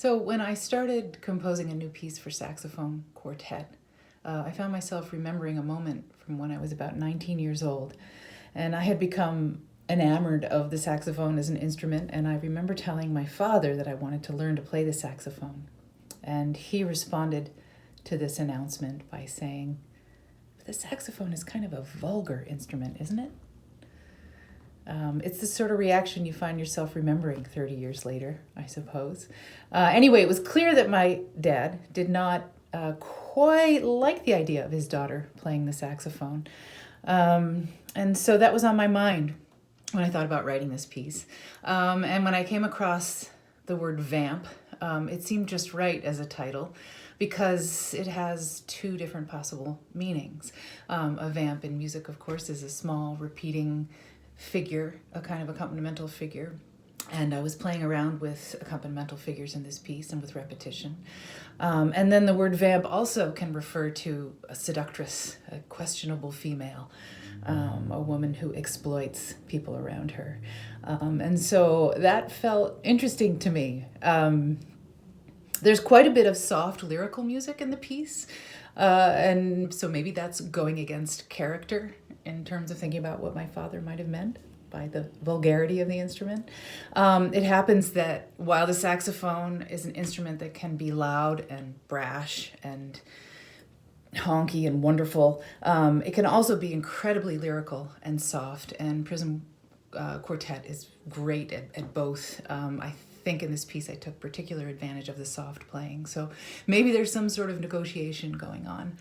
So when I started composing a new piece for saxophone quartet, I found myself remembering a moment from when I was about 19 years old. And I had become enamored of the saxophone as an instrument, and I remember telling my father that I wanted to learn to play the saxophone. And he responded to this announcement by saying, "The saxophone is kind of a vulgar instrument, isn't it?" It's the sort of reaction you find yourself remembering 30 years later, I suppose. Anyway, it was clear that my dad did not quite like the idea of his daughter playing the saxophone. And so that was on my mind when I thought about writing this piece. And when I came across the word vamp, it seemed just right as a title because it has two different possible meanings. A vamp in music, of course, is a small repeating figure, a kind of accompanimental figure. And I was playing around with accompanimental figures in this piece and with repetition. And then the word vamp also can refer to a seductress, a questionable female, a woman who exploits people around her. And so that felt interesting to me. There's quite a bit of soft lyrical music in the piece. And so maybe that's going against character in terms of thinking about what my father might have meant by the vulgarity of the instrument. It happens that while the saxophone is an instrument that can be loud and brash and honky and wonderful, it can also be incredibly lyrical and soft, and Prism Quartet is great at both. I think in this piece I took particular advantage of the soft playing, so maybe there's some sort of negotiation going on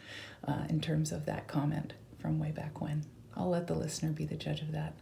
in terms of that comment from way back when. I'll let the listener be the judge of that.